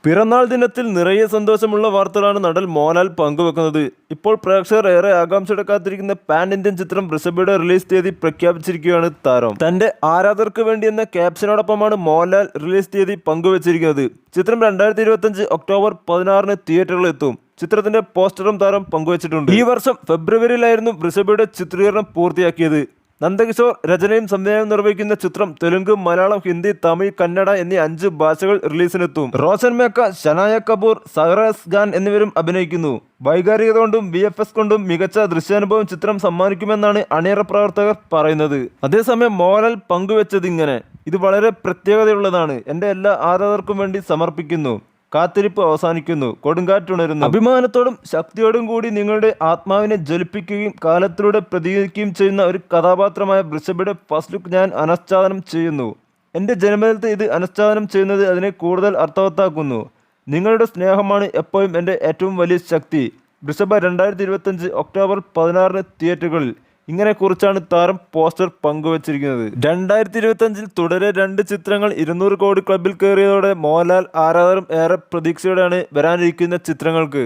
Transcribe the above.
പിറന്നാൾ ദിനത്തിൽ നിറയെ സന്തോഷമുള്ള വാർത്തകളാണ് നടൻ മോഹൻലാൽ പങ്കുവെക്കുന്നത്. ഇപ്പോൾ പ്രേക്ഷകർ ഏറെ ആകാംക്ഷയോടെ കാത്തിരിക്കുന്ന പാൻ ഇന്ത്യൻ ചിത്രം ഋഷഭയുടെ റിലീസ് തീയതി പ്രഖ്യാപിച്ചിരിക്കുകയാണ് താരം. തന്റെ ആരാധകർക്ക് വേണ്ടി എന്ന ക്യാപ്ഷനോടൊപ്പമാണ് മോഹൻലാൽ റിലീസ് തീയതി പങ്കുവച്ചിരിക്കുന്നത്. ചിത്രം 2025 ഒക്ടോബർ 16 തിയേറ്ററുകളിൽ എത്തും. ചിത്രത്തിന്റെ പോസ്റ്ററും താരം പങ്കുവച്ചിട്ടുണ്ട്. ഈ വർഷം ഫെബ്രുവരിയിലായിരുന്നു ഋഷഭയുടെ ചിത്രീകരണം പൂർത്തിയാക്കിയത്. നന്ദകിഷോർ രചനയും സംവിധാനവും നിർവഹിക്കുന്ന ചിത്രം തെലുങ്ക്, മലയാളം, ഹിന്ദി, തമിഴ്, കന്നഡ എന്നീ 5 ഭാഷകൾ റിലീസിനെത്തും. റോഷൻ മേക്ക, ഷനായ കപൂർ, സഹറസ് ഖാൻ എന്നിവരും അഭിനയിക്കുന്നു. വൈകാരികത കൊണ്ടും VFX കൊണ്ടും മികച്ച ദൃശ്യാനുഭവം ചിത്രം സമ്മാനിക്കുമെന്നാണ് അണിയറ പ്രവർത്തകർ പറയുന്നത്. അതേസമയം മോഹൻലാൽ പങ്കുവെച്ചതിങ്ങനെ: ഇത് വളരെ പ്രത്യേകതയുള്ളതാണ്. എൻ്റെ എല്ലാ ആരാധകർക്കും വേണ്ടി സമർപ്പിക്കുന്നു. കാത്തിരിപ്പ് അവസാനിക്കുന്നു. കൊടുങ്കാറ്റുണരുന്നു. അഭിമാനത്തോടും ശക്തിയോടും കൂടി നിങ്ങളുടെ ആത്മാവിനെ ജ്വലിപ്പിക്കുകയും കാലത്തിലൂടെ പ്രതികരിക്കുകയും ചെയ്യുന്ന ഒരു കഥാപാത്രമായ ഋഷഭയുടെ ഫസ്റ്റ് ലുക്ക് ഞാൻ അനാച്ഛാദനം ചെയ്യുന്നു. എൻ്റെ ജന്മദിനത്തിൽ ഇത് അനാച്ഛാദനം ചെയ്യുന്നത് അതിനെ കൂടുതൽ അർത്ഥവത്താക്കുന്നു. നിങ്ങളുടെ സ്നേഹമാണ് എപ്പോഴും എൻ്റെ ഏറ്റവും വലിയ ശക്തി. ഋഷഭ 2025 ഒക്ടോബർ 16 തിയേറ്ററുകളിൽ. ഇങ്ങനെ കുറിച്ചാണ് താരം പോസ്റ്റർ പങ്കുവച്ചിരിക്കുന്നത്. 2025 തുടരെ 2 ചിത്രങ്ങൾ 200 കോടി ക്ലബിൽ കയറിയതോടെ മോഹൻലാൽ ആരാധകരും ഏറെ പ്രതീക്ഷയോടെയാണ് വരാനിരിക്കുന്ന ചിത്രങ്ങൾക്ക്.